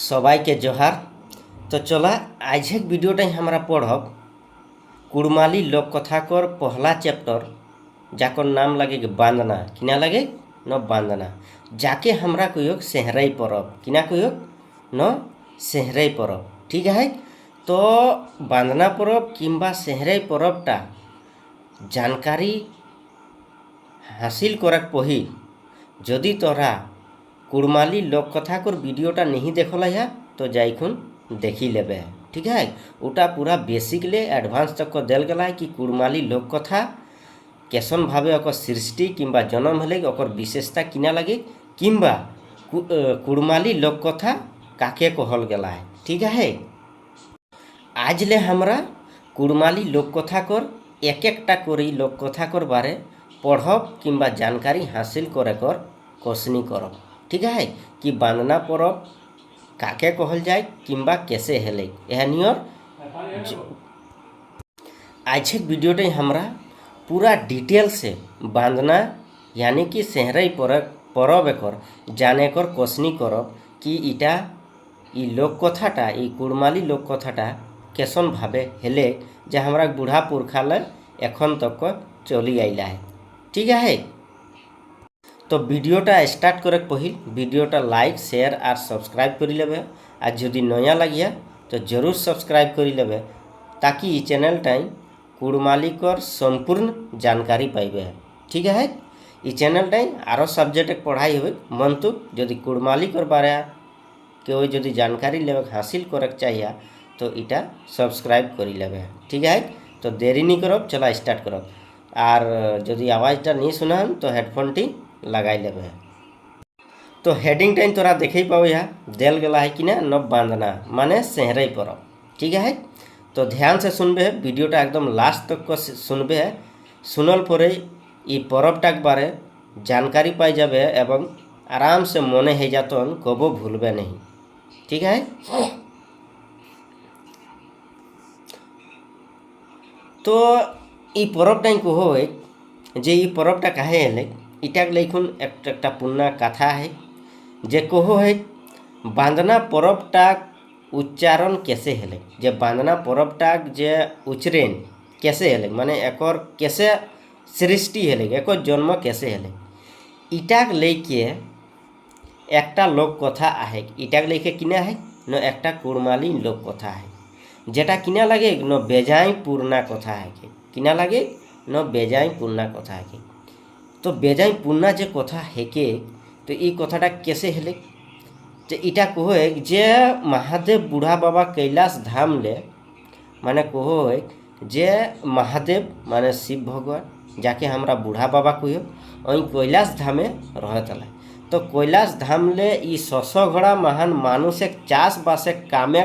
सबाई के जोहार। तो चला आज एक वीडियोटा हमारा पढ़ब कुड़माली लोककथा कर पहला चैप्टर जाकर नाम लगे बांदना किना लगे न बांदना जाके हमरा कहियो सेहरई परब किना कहियो न सेहरई परब। ठीक है। तो बांदना परब किंबा सेहरई परबटा जानकारी हासिल करक पही जदि तोरा कुड़माली लोककथा कर वीडियोटा नहीं देखल है तो जाइखुन देखी लेबे। ठीक है। उटा पूरा बेसिक ले एडवांस तक को देल गला है कि कुड़माली लोककथा कैसन भावे ओकर सृष्टि किंबा जन्म हले ओकर विशेषता किना लगे किंबा कुड़माली लोककथा काके कहल गला है। ठीक है। आज ले हमरा कुड़माली लोककथा कर एक एकटा करी लोककथा कर बारे पढ़ब किंबा जानकारी हासिल करे कर कोसनी करब। ठीक है। कि बांदना परब काके कहल जाए किंबा कैसे हेले यह नियर आज एक वीडियोटे हमरा पूरा डिटेल से बांदना यानी कि सेहरई परब एकर जाने कर कोसनी करब कि इटा ई लोककथाटा ई कुड़माली लोककथाटा कैसन भावे हेले जे हमरा बूढ़ा पुरखाले एखन तक को चली आइला है। ठीक है। तो वीडियोटा स्टार्ट करे पहिल वीडियोटा लाइक शेयर और सब्सक्राइब कर लेबे और जदि नया लगिया तो जरूर सब्सक्राइब कर लेबे ताकि ये चैनल टाइम कुड़माली कर संपूर्ण जानकारी पाइबे। ठीक है। ये चैनल टाइम आरो सब्जेक्ट पढ़ाई हुए मन तो जदि कुड़माली कर बारे के जदि जानकारी लेवे हासिल करक चाहिए तो इटा सब्सक्राइब कर लेबे। ठीक है। तो देरी नहीं करब चला स्टार्ट करब और जदि आवाज़टा नहीं सुना तो हेडफोन टी लगाई लेबे। तो हेडिंग टाइम तोरा देखे पाओ यहाँ देल गला है कि ना न बांदना माने सेहरई परब। ठीक है। तो ध्यान से सुनबे वीडियोटा एकदम लास्ट तक को सुनबे सुनल परे ई परबटाक बारे जानकारी पाई जाबे एवं आराम से मने हे जातन कबो भूलबे नहीं। ठीक है। तो ई परबटा कहो जे ई परबटा काहे हेले इटाक लेखुन एक पुन्ना कथा है जे कहो है बांदना परबटाक उच्चारण कैसे हेले जे बांदना परबटाक जे उच्चरण कैसे हेले माने एकर कैसे सृष्टि हेले एकर जन्म कैसे हेले इटाक लेके एकटा लोककथा आहे इटाक लेके किना है न एकटा कुड़माली लोककथा है जेटा किना लगे न बेजाई पूर्णा कथा है किना लगे न बेजाई पूर्णा कथा है। तो बेजाई पूर्णा जे कथा हेके तो ये कथाटा कैसे हेले जे इटा कहो जे महादेव बूढ़ा बाबा कैलाश धाम ले माने कहो जे महादेव माने शिव भगवान जाके हमरा बूढ़ा बाबा कहो वहीं कैलाश धामे रहतला। तो कैलाश धाम ले ई 600 घड़ा महान मानुष एक चाष बासे कामे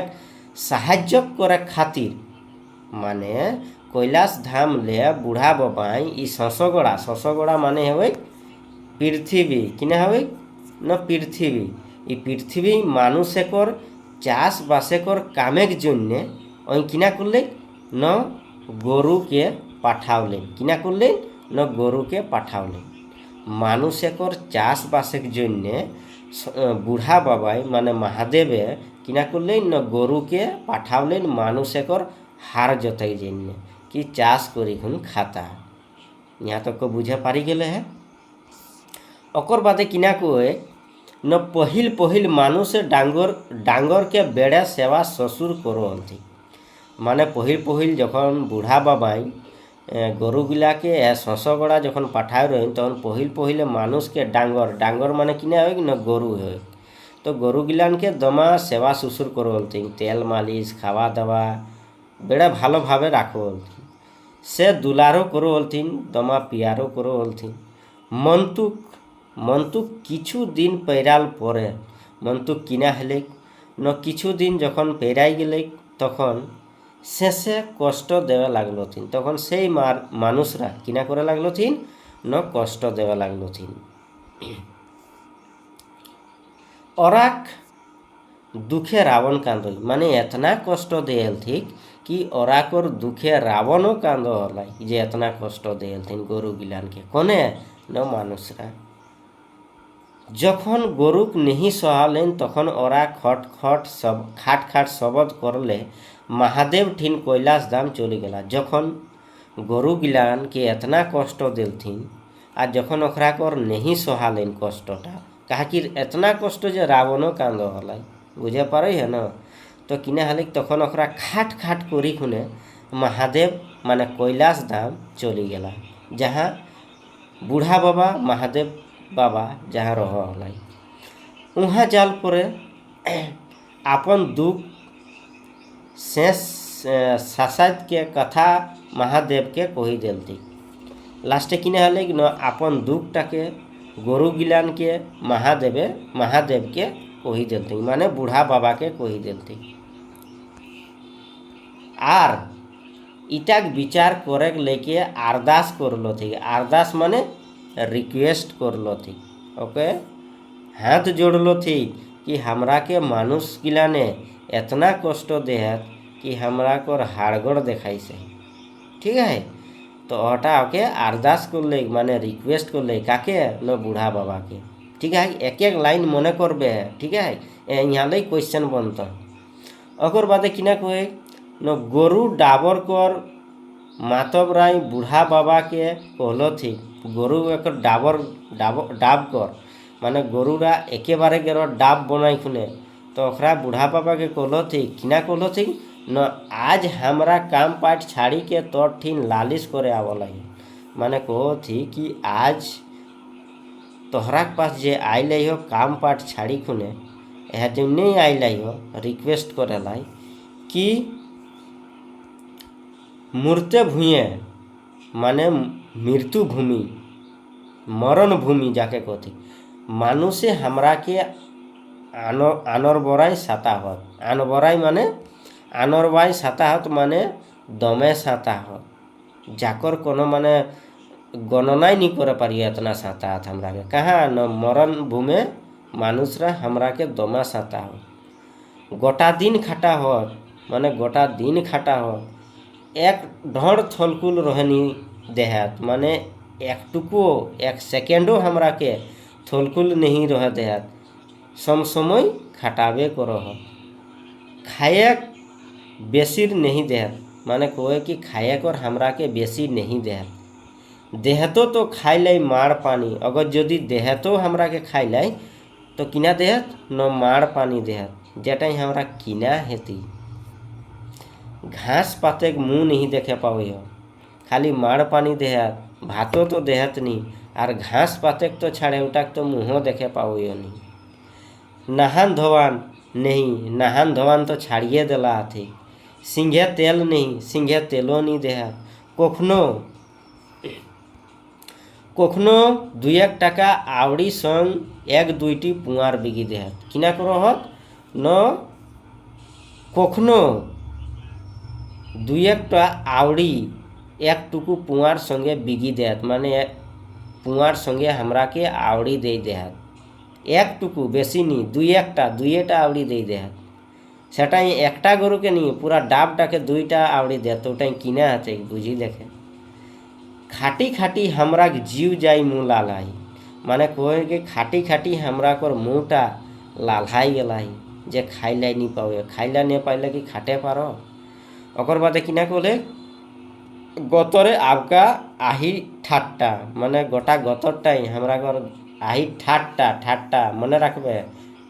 साहाय्य करे खातिर माने कैलाश धाम ले बूढ़ा बाबाई ई 600 गड़ा माने हवे पृथ्वी किना हवे न पृथ्वी ई पृथ्वी मानुष एकर चाष बासेकर कामेक जन्य ओई किना करले न गरु के पाठावले किना करले न गरु के पाठावले मानुष एकर चाष बासेक जन्य बूढ़ा बाबाई माने महादेवे किना करले न गरु के पाठावले मानुष एकर हार जतई जन्य कि चाष करिखुन खाता यहाँ तक को बुझे पारी गेले है। ओकर बादे किना कोए न पहिल मानुष डांगर के बेड़े सेवा ससुर करो थी माने पहिल जखन बूढ़ा बाबाई गरुगिला के 600 गड़ा जखन पाठाय रही तखन पहिल मानुष के डांगर माने किना हो न गरु हो तो गरुगिलान के दमा सेवा ससुर करो थी तेल मालिश खावा दावा बेड़ा भालो भावे राखो से दुलारो करो हलथिन दमा पियारो करो हलथिन मंतुक किछु दिन पैराल परे मंतुक किना हेले न किछु दिन जखन पैराई गेले तखन शेषे कष्ट देवे लागलथिन तखन से मानुषरा किना करे लागलथिन न कष्ट देवे लागलथिन। ओराक दुखे रावण कांदई माने एतना कष्ट देल थी कि ओराकर दुखे रावणों कांदो हलाई जे एतना कष्ट देल थी गरु गिलान के कोने न मानुषरा। যখন গরুক নেহি সহালেন তখন ওরা খাট খাট শবদ করলে মহাদেব ঠিন কৈলাস ধাম চলে গেলা। যখন গরু গিলানকে এतना কষ্ট দিলথিন আর যখন ওখরা কর নেহি সহালেন কষ্টটা, কাহাকির এतना কষ্ট যে রাবণও কান্দ হলাই, বুঝে পারই হেন। তো কিনা হালিক তখন ওখরা খাট খাট করি খুনে মহাদেব মানে কৈলাস ধাম চলে গেলা, যাহা বুढ़ा बाबा महादेव बाबा जहाँ रह हलाई। वहाँ जाल पर अपन दुख शेष सासाद के कथा महादेव के कही दिलती। लास्टे किने हले कि न अपन दुखटाके गरु गिलान के महादेव के कही दिलती, माने बुढ़ा बाबा के कही दिलती। आर इटाक विचार करे लेके अरदास करलो थी। अरदास माने रिक्वेस्ट करलो थी, ओके, हाथ जोड़लो थी कि हमरा के मानुष गिलाने इतना कष्ट देहत कि हमरा को हाड़गड़ देखाई से, ठीक है। तो ओटा ओके अरदास कर ले माने रिक्वेस्ट कर ले काके न बूढ़ा बाबा के, ठीक है। एक एक लाइन मने करबे, ठीक है। यहाँ ले क्वेश्चन बनता अगर बादे किना कहे न गरु डाबर कर मातब राय बूढ़ा बाबा के कहलो थी गरु एक डाब कर माने गरुरा एकेबारे गेरो डाब बनाई खुने। तो ओखरा बूढ़ा बाबा के कहलो थी किना कहलो थी न आज हमरा काम पाठ छाड़ी के तोर ठीन लालिश करे आवला, माने कहो थी कि आज तोहरा के पास जे आइले हो काम पाठ छाड़ी खुने यह जो नहीं आइले हो रिक्वेस्ट करे लाई कि मूर्ते भूये माने मृत्यु भूमि मरण भूमि जाके कहती मानुषे हमरा के आनर बराई साताहत। आन बराई माने आनर बाई साताहत माने दमे साताहत जाकर कोनो माने गणना नहीं करे पारी इतना साताहत हमरा के कहाँ न मरण भूमि मानुषरा हमरा के दमा साताहत गोटा दिन खाटा हो माने गोटा दिन खाटा हो एक ढड़ थलकुल रहनी देहात माने एक टुको एक सेकेंडो हमरा के थलकुल नहीं रह देहात सम समय खटावे को रह खाए बेसिर नहीं देहात माने कोई कि खाए कर हमरा के बेसी नहीं देहात देहतो तो खाई लाई मार पानी अगर जदि देहतो हमरा के खाई लाई तो किना देहात न मार पानी देहात जेटा हमरा किना हेती घास पाते मुँह नहीं देखे पावे हो खाली मार पानी देहात भातो तो देहत नहीं और घास पाते तो छाड़े उठाक तो मुँह देखे पावे नहीं नहान धोवान नहीं नहान धोवान तो छाड़िए दिला थी सिंघे तेल नहीं सिंघे तेलो नहीं देहात कखनो 2-1 टाका आवड़ी संग 1-2टी पुआर बिगी देहात किना करो हत न कखनो 2-1 टा आवड़ी एक टुकु पुआर संगे बिगी देहात माने पुआर संगे हमरा के आवड़ी दे देहात एक टुकु बेसी नहीं 2-1टा आवड़ी दे देहात सेटा एकटा गरु के नहीं पूरा डाबटा के 2टा आवड़ी देहात तो ओटा किना हाथे बुझी देखे खाटी खाटी हमरा के जीव जाई मुँह लालाई माने कहे कि खाटी खाटी हमरा कर मुँहटा लालाई गलाई जे खाइला नहीं पावे खाइला नहीं पाइले कि खाटे पारो ओकर बादे किना कहले गतरे आपका आही ठाट्टा माने गोटा गतरटाई हमरा घर आही ठाट्टा मने रखबे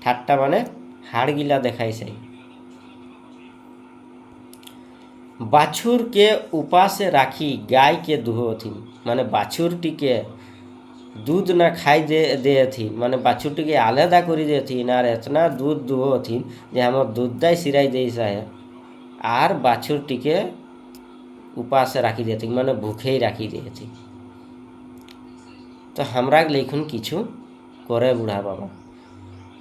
ठाट्टा माने हाड़ गिला देखाई से बाछुर के उपास राखी गाय के दुहो थी माने बाछुर टीके दूध ना खाई दे थी माने बाछुर टीके आलादा करी दे थी ना इतना दूध दुहो थी जे हमर दूध दाई सिराई दे है आर बाछुर टीके उपास राखी दे थी माने भूखे ही राखी दे थी। तो हमरा लेखन किछु करे बूढ़ा बाबा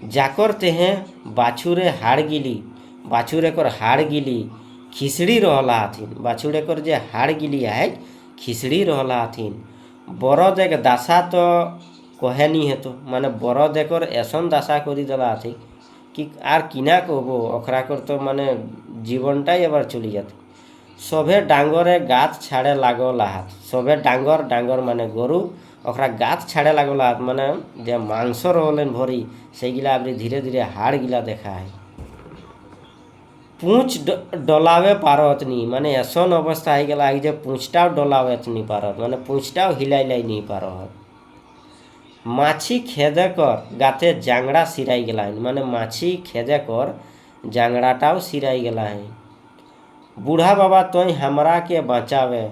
जाकर तेहे बाछुरे हाड़ गिली बाछुरे कर हाड़ गिली खिचड़ी रहला हथिन बाछुरे कर जे हाड़ गिली है खिचड़ी रहला हथिन बरद एक दासा तो कहे नहीं है तो माने बरद एकर ऐसन दासा करी देला हथि कि आर किना कहबो ओखरा कर तो माने जीवनटा एबार चली जाते सभे डांगरे गात छाड़े लागल हाथ सभे डांगर माने गरु ওখরা গাত ছাড়ে লাগলা মানে যে মাংস রহলেন ভরি সেইগুলা আপনি ধীরে ধীরে হাড়গুলা দেখায় पूँछ डलावे पारत नी माने ऐसन अवस्था हो गला जे पूँछटाও डलावे नी पारत माने पूँछटाও हिलाइलाई नी पारत माछी खेदे कर गाते जांगड़ा सिराई गला माने माछी खेदे कर जांगड़ाटाও सिराई गला है बूढ़ा बाबा तोय हमरा के बचावे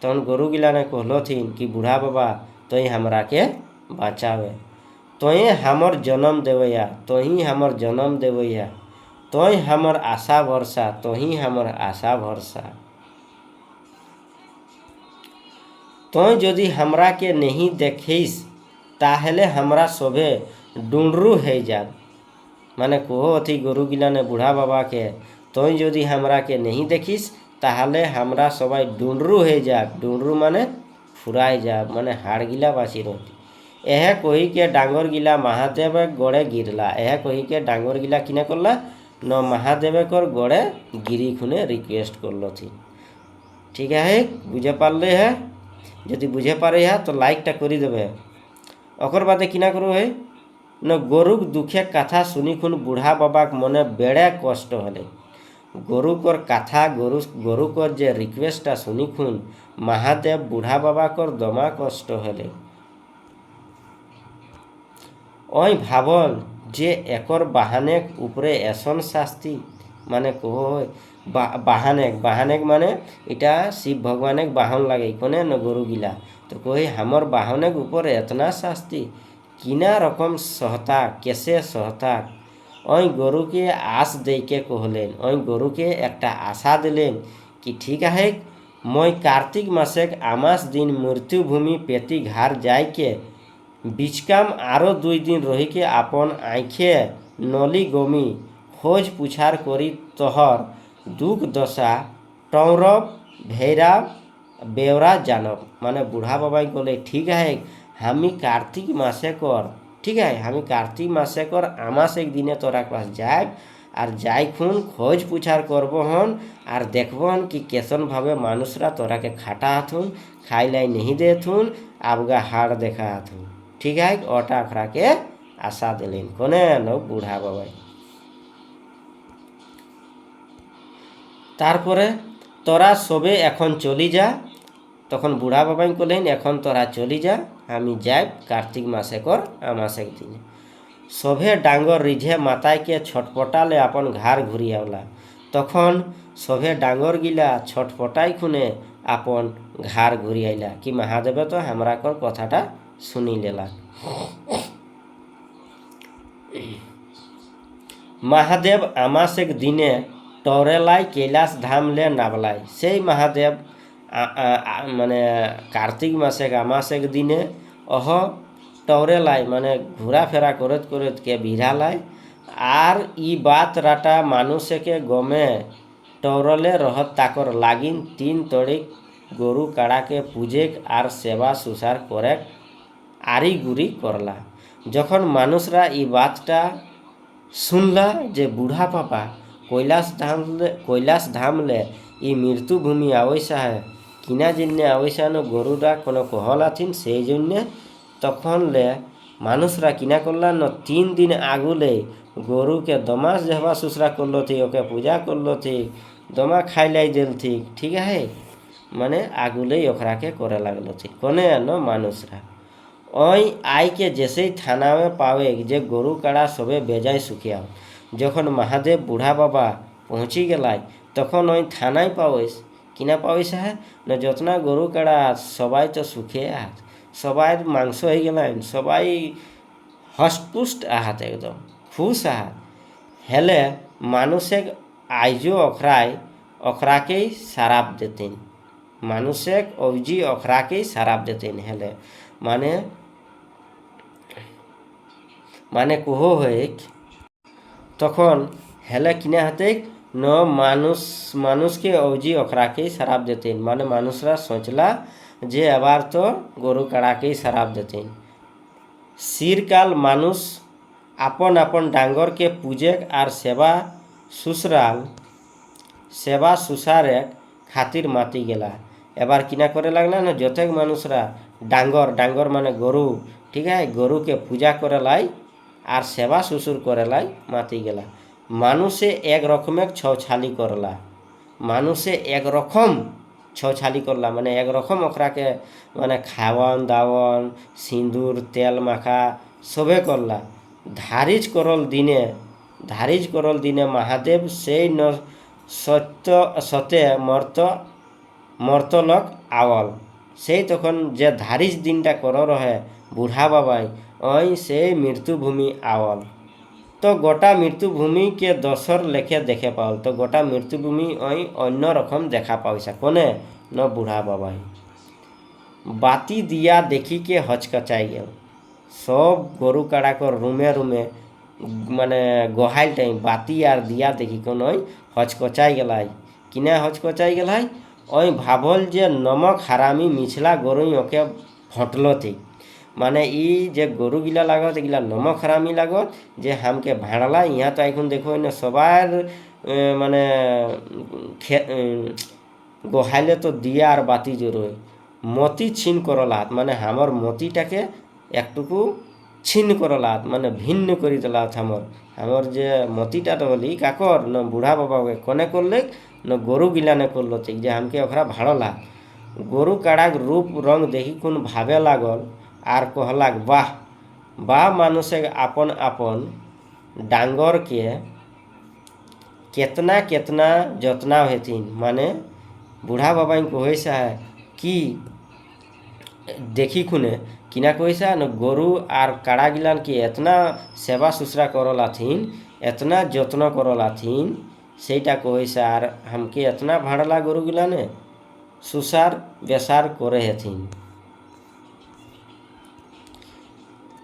तहन गोरु गिला ने कहलो थीन कि बूढ़ा बाबा तोय हमरा के बचावे तोय हमर जन्म देवैया तोही हमर जन्म देवैया तोय हमर आशा भरसा तोही हमर आशा भरसा तोय यदि हमरा के नहीं देखिस ताहले हमरा सभे डुंडरू है जा माने कहो अथी गुरु गिला ने बूढ़ा बाबा के तोय यदि हमरा के नहीं देखिस ताहले हमरा सबाई डुंडरू है जा डुंडरू माने फुराई जा माने हाड़ गिला बासी रहती एह कही के डांगर गिला महादेव गड़े गिरला एह कही के डांगर गिला किना करला न महादेव कर गड़े गिरी खुने रिक्वेस्ट करलो थी ठीक है बुझे पारे है यदि बुझे पारे है तो लाइकटा कर देवे ओकर बादे किना करो है न गरुक दुखे कथा शुनी खुन बूढ़ा बाबाक मने बेड़े कष्ट हले गरुकर कथा गरुकर जे रिक्वेस्टा शुनी खुन महादेव बूढ़ा बाबाकर दमा कष्ट हले ओई भावन जे एकर बाहानेक उपरे एसन शास्ति माने कहो बाहानेक माने इटा शिव भगवानेक बाहन लगे कोने न गरु गिला तो कहे हमर बाहनेक ऊपर एतना शास्ति किना रकम सहता कैसे सहता ओई गरु के आस दे के कहलेन ओई गरु के एकटा आशा दिलेन कि ठीक है मैं कार्तिक मासेक आमास दिन मृत्युभूमि पेटी घार जाय के बीचकाम आरो 2 दिन रही के आपन आँखे नली गमी खोज पुछार करी तोहर दुख दशा टौरब भेरा बेवरा जानब माने बूढ़ा बाबा बोले ठीक है हमी कार्तिक मासे कर ठीक है हमी कार्तिक मासे कर आमास एक दिने तोरा पास जाए और जाय खून खोज पुछार करब हन और देखब हन कि कैसन भावे मानुषरा तोरा के खाटा हथुन खाइलाई नहीं देथुन आबगा हाड़ देखा हथुन ठीक है ओटा अखरा के आशा दिलेन कोने न बूढ़ा बाबा तारपरे तोरा सबे एखन चली जा तखन बूढ़ा बाबाई कलेन एखन तोरा चली जा हमी जाए कार्तिक मासे कर आमासेक दिन सभे डांगर रिझे माताय के छटपटाले अपन घार घुरी आवला तखन सभे डांगर गिला छटपटाई खुने अपन घार घुरी आइला कि महादेव तो हमरा कर कथाटा सुनी लेला महादेव आमासेक दिने टौरेलाई कैलाश धाम ले नाबलाई से महादेव माने कार्तिक मासेक आमासेक दिने अह टौरेलाई माने घूरा फेरा करत करत के बिरालाई आर ई बात राटा मानुषे के गमे टौरले रहत ताकर लागिन 3 तड़िक गरु काड़ा के पूजेक आर सेवा सुसार करे आरी गुरी करला जखन मानुषरा ई बातटा सुनला जे बूढ़ा पापा कैलाश धाम ले ई मृत्युभूमि आवैसा है किना जिन्ने आवैसा न गरुड़ा कोनो कहलाथिन से जन्य तखन ले मानुषरा किना करला न 3 दिन आगुले गरु के दमास जहवा सुसरा करलो थी ओके पूजा करलो थी दमा खाइलाई दिल थी ठीक है माने आगुले ओखरा के करे लागलो थी कोने न मानुषरा ओई आई के जैसे ही थाना में पावे जे गरु काड़ा सबे बेजाय सुखिया जखन महादेव बूढ़ा बाबा पहुँची गलाई तखन ओई थानाय पावेस किना पावेस है न जतना गरु काड़ा सबाई तो सुखे आहत सबाई मांस हो गलाइन सबाई हष्टपुष्ट आहत एकदम खुश आहत हेले मानुषेक आइजो अखराके शराब देतेन मानुषेक औजी अखराके शराब देतेन हेले माने कहो है तखन हेले किना हाथे न मानुष के औजी अखरा के शराब देतेन माने मानुषरा सोचला जे अबार तो गरु काड़ा के शराब देतेन सिरकाल मानुष आपन आपन डांगर के पूजे आर सेवा सुसारे खातिर माती गेला एबार किना करे लागला न जतेक मानुषरा ডাঙ্গর ডাঙ্গর মানে গরু, ঠিক আছে, গরুকে পূজা করে লাই আর সেবা শ্বশুর করে লাই মাতি গেলা। মানুষে এক রকমের ছৌছালি করলা, মানুষে একরকম ছৌছালি করলা, মানে একরকম ওখরাকে মানে খাওয়ান দাওয়ান সিঁদুর তেল মাখা সবে করলা। ধারিজ করল দিনে মহাদেব সেই সতে মর্তলোক আওয়াল। সেই তখন যে ধারিজ দিনটা কর রহে বুড়া বাবাই, ওই সেই মৃত্যুভূমি আওয়াল। তো গোটা মৃত্যুভূমিকে দশর লেখে দেখে পাওল। তো গোটা মৃত্যুভূমি ওই অন্য রকম দেখা পাইছা কোনে ন বুড়া বাবাই। বাতি দিয়া দেখিকে হচকচাই গেল। সব গরু কাড়াকর রুমে রুমে মানে গহাইল টাইম বাতি আর দিয়া দেখি কোন ওই হচকচাই গেলাই। কিনা হচকচাই গেলাই, ওই ভাবল যে নমক হারামি মিছলা গরুই ওকে ফটল ঠিক। মানে ই যে গরুগিলা লাগত এগুলা নমক হারামি লাগত যে হামকে ভাড়লা। ইহা তো এখন দেখো না সবার মানে গহাইলে তো দিয়া আর বাতি জোরোয় মতি ছিন করলাত, মানে আমার মতিটাকে একটুকু ছিন করলাত, মানে ভিন্ন করি দিলাত। আমার যে মতিটা তো বলি কাকর ন বুড়া বাবাকে কনে করলে ন গরু গিলানে করলো ঠিক যে আমাকে ওখরা ভাড়লা। গরু কাড়াক রূপ রং দেখি কোন ভাবে লাগল আর কহলাক বাহ বাহ, মানুষে আপন আপন ডাঙ্গরকে केतना केतना যত্না হেতিন। মানে বুড়া বাবাই কইসা কি দেখি খুনে কিনা কইসা ন গরু আর কাড়া গিলান কি এতনা সেবা শুশ্রা করলাথিন, এতনা যত্ন করলাথিন, সেইটা কইসা আর হামকে এতনা ভাড়লা গরু গিলানে সুসার বেসার করে হেথিন।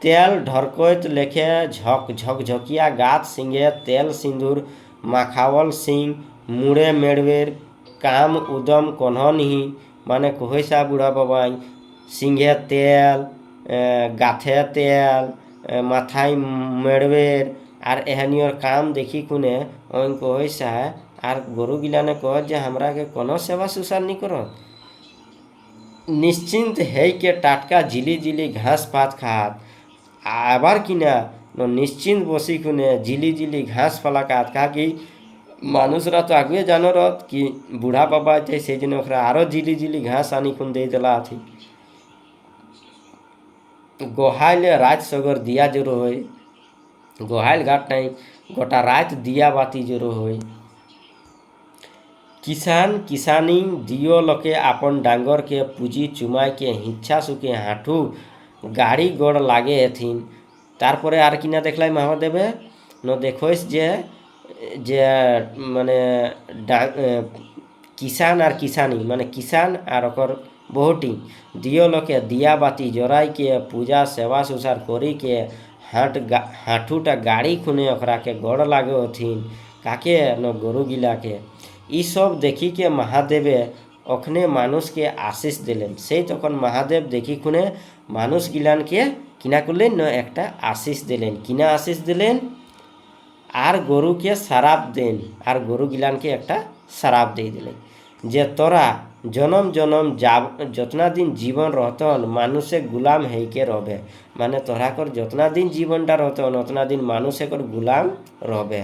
তেল ঢরকৈত লেখে ঝকঝকিয়া গাত সিংহে তেল সিঁদুর মাখাওয়াল সিং মুড়ে মেড়বের কাম উদম কনহনিহি। মানে কইসা বুড়া বাবাই সিংহে তেল গাথে তেল মাথায় মেড়বের আর এহানিওর কাম দেখি খুনে ওই কইসা আর গরু গিলানে কহ যে আমরাকে কোনো সেবা সুসার নি কর। নিশ্চিন্ত হেইকে টাটকা জিলি জিলি ঘাস পাত খাত। আবার কিনা নিশ্চিন্ত বসি খুনে জিলি জিলি ঘাস পালা কাত কাকি মানুষরা তো আগে জানরত কি বুড়া বাবা চাই সেই জন্য ওরা আরো জিলি জিলি ঘাস আনি খুন দিয়ে দিলা আথি। গোহাইলে রাত সগর দিয়া জোর হয়, গোহাইল ঘাট নাই গোটা রাত দিয়া বাতি জোর হয়। কিষান কিষানি দিও লোকে আপন ডাঙ্গরকে পুঁজি চুমাইকে হিচ্ছা সুখে হাঁটু গাড়ি গড় লাগে এথিন। তারপরে আর কিনা দেখলাই মহাদেবে ন দেখোস যে যে মানে কিষান আর কিষানি মানে কিষান আর ওকর বহুটি দিও লোকে দিয়া বাতি জরাইকে পূজা সেবা সুসার করিকে হাঁটুটা গাড়ি খুনে ওখরাকে গড় লাগে হথিন। কাকে ন গরু গিলাকে। ই সব দেখিকে মহাদেবে ওখানে মানুষকে আশিস দিলেন। সেই তখন মহাদেব দেখি খুনে মানুষ গিলানকে কিনা করলেন ন একটা আশিস দিলেন। কিনা আশিস দিলেন আর গরুকে সারাপ দেন, আর গরু গিলানকে একটা সারাপ দিয়ে দিলেন যে তোরা জনম জনম যতনা দিন জীবন রহতন মানুষে গুলাম হেইকে রবে। মানে তোরা কর যতনা দিন জীবনটা রহতন অতনা দিন মানুষে কর গুলাম রবে।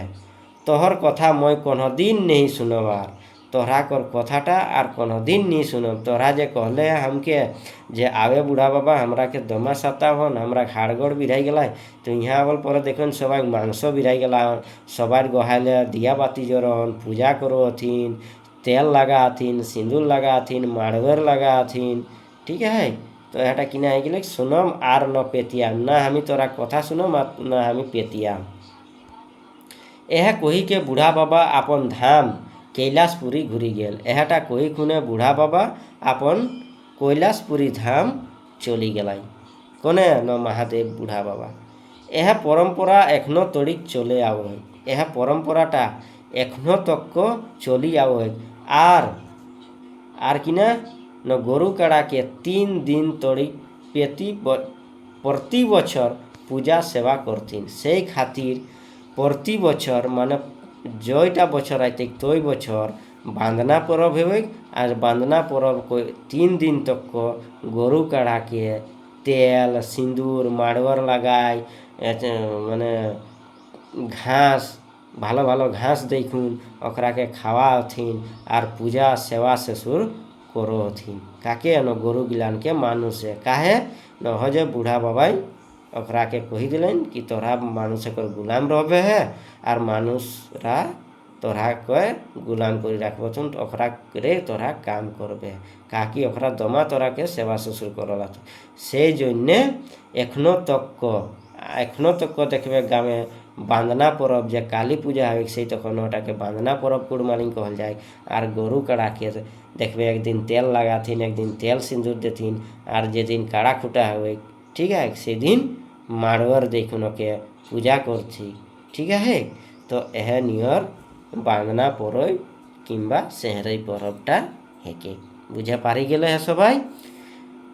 তোহর কথা মই কোনোদিন নেই শুনবার, তোরা কর কথাটা আর কোনোদিন নেই শুনব। তোরা যে कहले हमके যে আবে বুড়া বাবা আমরাকে দমা সাতা হন আমরা হাড়গড় বিরাই গেলাই। তো ইহা বল পরে দেখুন সবাই মাংস বিরাই গেলা, সবার গহাইলে দিয়া বাতি জরন পূজা করো হথিন, তেল লাগা হথিন, সিঁদুর লাগা হথিন, মাড়বের লাগা হথিন। ঠিক है তো এটা কিনা হয়ে গেলে শুনম আর ন পেতিয়াম না আমি তোরা কথা শুনম না আমি পেতিয়াম। এহা কহিকে বুড়া বাবা আপন ধাম কৈলাসপুরী ঘুরি গেল। এহাটা কহি খুনে বুড়া বাবা আপন কৈলাসপুরী ধাম চলি গেলাই। কোনে ন মহাদেব বুড়া বাবা। এহা পরম্পরা এখনো তড়িক চলে আওয়। এহা পরম্পরাটা এখনো তক্ক চলি আওয়। আর কিনা ন গরু কাড়াকে 3 দিন তড়িক প্রতি বছর পূজা সেবা করতিন। সেই খাতির প্রতি বছর মানে জয়টা বছর আইতে তৈ বছর बांधना पर्व है। और बांधना पर्व को 3 दिन तक को गरु काढ़ा के तेल सिंदूर माड़वर लगाई माने घास भालो भालो घास देखुन ओकरा के खावा हथिन और पूजा सेवा ससुर करो हथिन काके न गरु गिलान के मानुष है काहे न हजे बूढ़ा बाबाई ओकरा के कही दिलन कि तोरा मानुष कर गुलाम रहबे है और मानुषरा तोरा के गुलाम करी रखबो तो ओकरा रे तोरा काम करबे काकि ओकरा दमा तोरा के सेवा ससुर करला से जन्य एखनो तक को देखबे गामे बांधना पर्व जे काली पूजा है से तखन ओटा के बांधना पर्व कुड़मालिन कहल जाए और गरु काढ़ा के देखबे एक दिन तेल लगाथिन एक दिन तेल सिंदूर देथिन और जे दिन काड़ा खुटा हुए ठीक है से दिन माड़वर देखुन के पूजा करथी ठीक है। तो यह नियर बांधना पर्व किंबा सेहरई पर्वटा हेके बुझे पारि गेले है सबाई।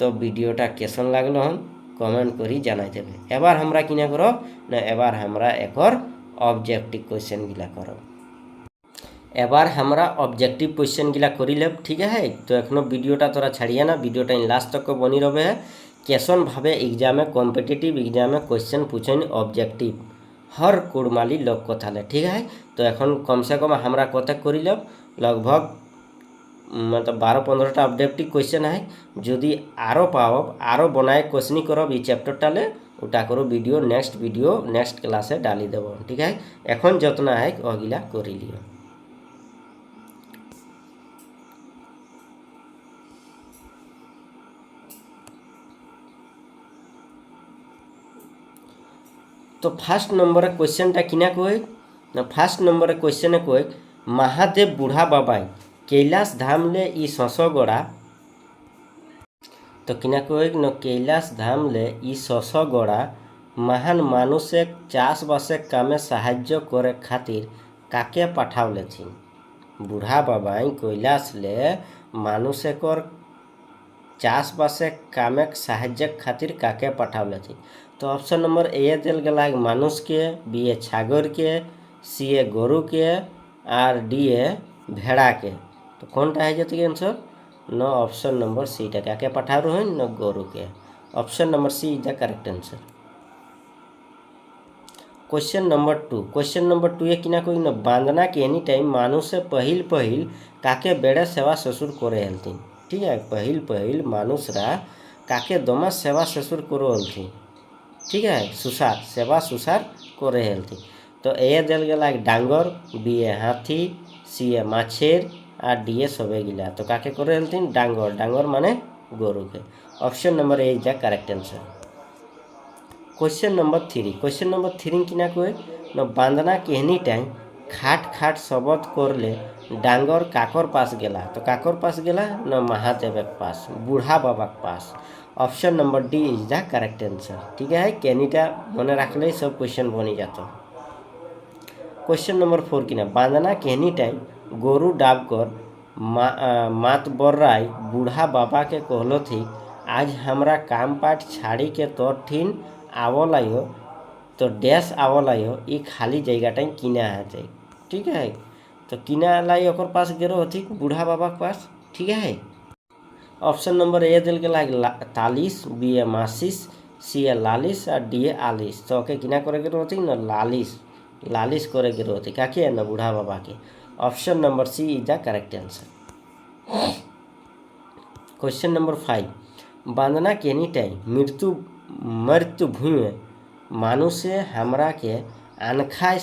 तो वीडियोटा केसन लागलो हम कमेंट करी जानाई देबे। एबार हमरा किना करब ना एबार हमरा एकर ऑब्जेक्टिव क्वेश्चन गिला करब। एबार हमरा ऑब्जेक्टिव क्वेश्चन गिला करी लेब ठीक है। तो एखनो वीडियोटा तोरा छाड़िया ना वीडियोटा लास्ट तक को बनी रहे है कैसन भावे एग्जामे कॉम्पिटिटिव एग्जामे क्वेश्चन पूछेन ऑब्जेक्टिव हर कुड़माली लोग को थाले ठीक है। तो एखन कम से कम हमरा कतेक करी लेब लगभग मतलब 12-15टा ऑब्जेक्टिव क्वेश्चन है जदि आरो पाओ आरो बनाए क्वेश्चन करब ई चैप्टर टाले उटा करो वीडियो नेक्स्ट क्लासे डाली देव ठीक है। एखन जतना है अगिला करी लियो। तो फार्स्ट नंबर क्वेश्चनटा किना कोई ना फार्स्ट नंबर क्वेश्चन कोई महादेव बूढ़ा बाबाई कैलाश धाम ले ई शशगड़ा तो किना कोई न कैलाश धाम ले ई शशगड़ा महान मानुषे चाषबासे कामे साहाय्य करे खातिर काके पाठावलेथिन। बूढ़ा बाबाई कैलाश ले मानुषे कर चाषबासे कामे साहाय्य खातिर काके पाठावलेथिन। तो ऑप्शन नंबर ए दिल गला मानुष के बी ए छागर के सी ए गरु के और डी ए भेड़ा के। तो कौन टा है जैसे आंसर न ऑप्शन नंबर सी टा क्या पठा रहे हैं न गरु के। Option number C is the correct answer. Question number 2 ये किना कोई न बांधना के एनी टाइम मानुष से पहिल काके बेड़े सेवा ससुर करे हलथिन ठीक है। पहिल मानुषरा काके दमा सेवा ससुर करो हलथिन ठीक है सुसार सेवा सुसार करे हलथिन। तो ए दिल गला डांगर बी ए हाथी सी ए माछेर और डी ए सबे गिला। तो काके करे हलथिन डांगर माने गरु के। Option number A is the correct answer. Question number 3 किना कोई न बांधना केहनी टाइम खाट शब्द करले डांगर काकर पास गेला। तो काकर पास गेला न महादेव के पास बूढ़ा बाबा के पास। Option number D is the correct answer ठीक है। केनीटा मने रखले सब क्वेश्चन बनी जाता। क्वेश्चन नंबर 4 किना बांधना केहनी टाइम गरु डाबकर मात बर्राई बूढ़ा बाबा के कहलो थी आज हमरा काम पाठ छाड़ी के तोर ठीन आवलायो तो डैश आवलायो ई खाली जगह टाइम किना है ठीक है। तो किना लाई ओकर पास गेरो थी बूढ़ा बाबा के पास ठीक है। ऑप्शन नंबर ए दिल के तालिस बी ए मासिस सी ए लालिस और डी ए आलिस। तो ओके किना करे गेरो थी न लालिस करे गेरो थी काके है न बूढ़ा बाबा के। Option number C is the correct answer. Question number 5 बांधना के एनी टाइम मृत्यु भूमि मानुषे हमरा के अनखाय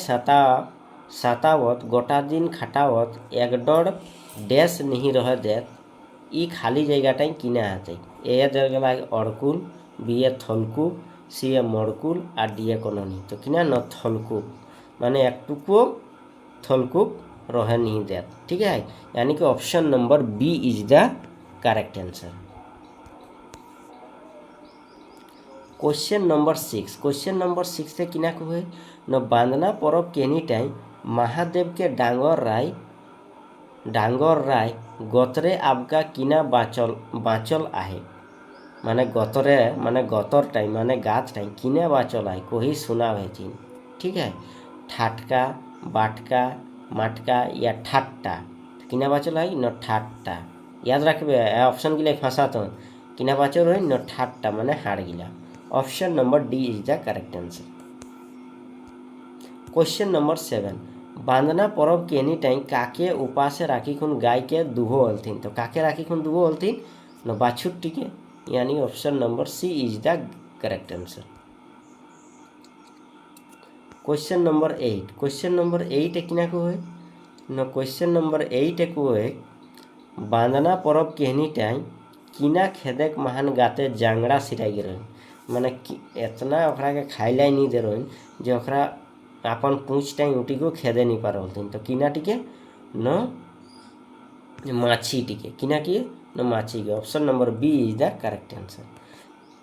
सतावत गोटा दिन खटावत एक डर डैश नहीं रह देत ई खाली जगह टाइम किना आते। ए जगह अड़कुल बी ए थलकू सी ए मड़कुल और डी ए कननी। तो किना न थलकूप माने एक टुको थलकूप रह नहीं देत ठीक है। यानी कि option number B is the correct answer. Question number 6 से किना कहे न बांधना पर्व केनी टाइम महादेव के डांगर राय गतरे आपका किना बाचल आहे। माने गतर टाइम माने गात टाइम किने बाचल आहे कोई सुना है ठीक है। ठाटका बाटका मटका या ठाट्टा किना बाचल है न ठाट्टा। याद रखबे ऑप्शन गिला फंसात किना बाचल है न ठाट्टा माने हाड़ गिला। Option number D is the correct answer. Question number 7 बांदना परब के एनी टाइम काके उपासे राखी खुन गाय के दुहो अलथिन। तो काके राखी खुन दुहो अलथिन न बाछुट्टी के, यानी option number C is the correct answer. Question number 8 question number 8 किना को है न क्वेश्चन नंबर 8 को है बांदना परब के एनी टाइम किना खेदेक महान गाते जांगड़ा सिराई रहे, माने इतना ओकरा के खाइला नहीं दे रहे जे ओकरा अपन पूछ टाइम उठी को खेदे नहीं पा रहे। तो किना टिके न माछी टिके, किना किए न माछी के। Option number B is the correct answer.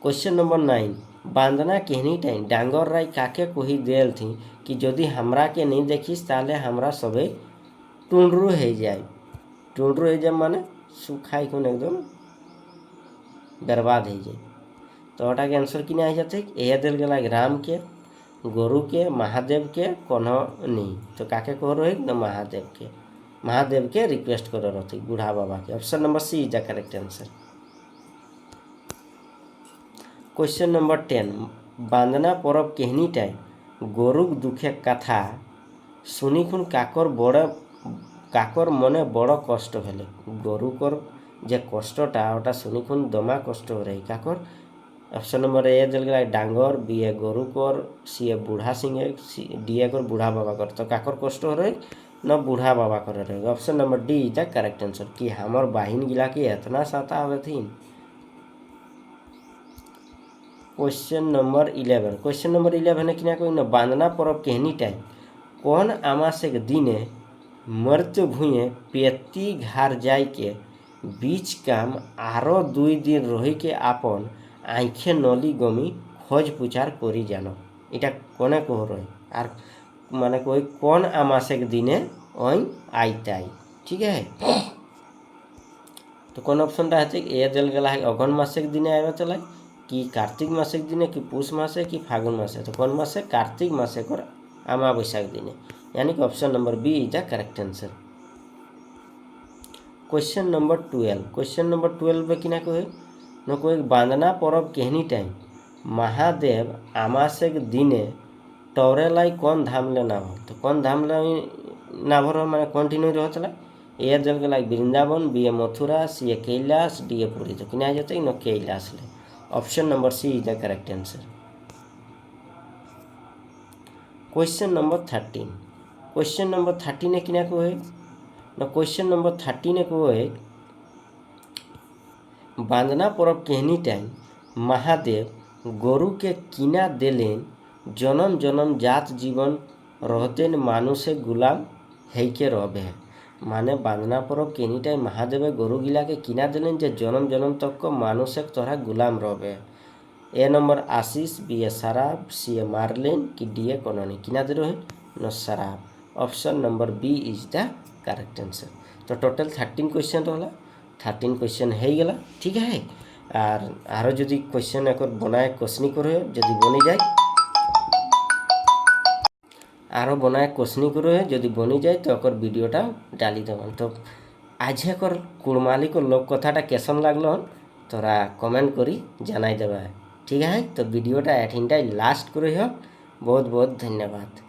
Question number 9 बांदना केहनी टाइम डांगर राय काके कही देल थी कि यदि हमरा के नहीं देखिस ताले हमरा सबे टुंडरू हो जाए। टुंडरू हो जाए माने सुखाई खुन एकदम बर्बाद हो जाए। तो ओटा के आंसर किना आ जाते ए दिल गला राम के, गुरु के, महादेव के कोनो नहीं। तो काके कह रहे न महादेव के, महादेव के रिक्वेस्ट कर रहे बूढ़ा बाबा के। Option number C is the correct answer. Question number 10 बांदना परब केहनी टाइम गरुक दुखे कथा सुनी खुन काकर मने बड़ कष्ट भेले। गरुकर जे कष्टटा ओटा शुनी खुन दमा कष्ट हो रही काकर। ऑप्शन नंबर ए दिल गला डांगर, बी ए गरुकर, सी ए बूढ़ा सिंह, डी ए कर बूढ़ा बाबा कर। तो काकर कष्ट हो रही न बूढ़ा बाबा कर रहे। Option number D is the correct answer कि हमर बाहिन गिला के इतना साता आवे थी। क्वेश्चन नंबर 11 क्वेश्चन नंबर 11 है कि न बांदना परब केहनी टाइम कौन अमासे के दिने मृत्यु भूये पेती घर जाय के बीच काम आरो 2 दिन रही के आपन आँखे नली गमी खोज पुचार करी जानो। इटा कोने कह रही आर माने कोई कौन अमासे के दिने ओई आईताई। ठीक है, तो कौन ऑप्शन रहते ए दिल गला है अगन मासे के दिने आवे चला कि कार्तिक मासे के दिने कि पुष मासे कि फागुन मासे। तो कौन मासे कार्तिक मासे कर अमावस्या के दिने, यानी कि option number B is the correct answer. Question number 12 question number 12 में किना कहे न कोई बांदना परब केहनी टाइम महादेव अमासे के दिने टौरेलाई कौन धाम ले ना हो। तो कौन धाम ले ना भर माने कंटिन्यू रह चला ए दिल गला वृंदावन, बी ए मथुरा, सी ए कैलाश, डी ए पुरी। तो किना जाते न कैलाश ले। Option number C is the correct answer. Question number 13 question number 13 किना को है न क्वेश्चन नंबर 13 को है बांदना परब केहनी टाइम महादेव गोरु के किना देलेन जन्म जन्म जात जीवन रहते मानुषे गुलाम है के रहे। माने बांदना परब केनी टाइम महादेव गोरु गिला के किना दिलेन जे जन्म जन्म तक को मानुषे तरह गुलाम रहे। ए नंबर आशीष, बी ए शराब, सी ए मार्लिन कि डी ए कननी। किना दे रहे न शराब। Option number B is the correct answer. तो टोटल 13 क्वेश्चन रहा 13 क्वेश्चन हो गला। ठीक है, आरो जदि क्वेश्चन एक बनाए क्वेश्चनी करे जदि बनी जाए आरो बनाए क्वेश्चनी करे जदि बनी जाए तो एक वीडियोटा डाली देवन। तो आज एक कुड़माली को लोक कथाटा कैसन लागल तोरा कमेंट करी जानाई देवा। ठीक है, तो वीडियोटा एठिनटाई लास्ट करे हो। बहुत बहुत धन्यवाद।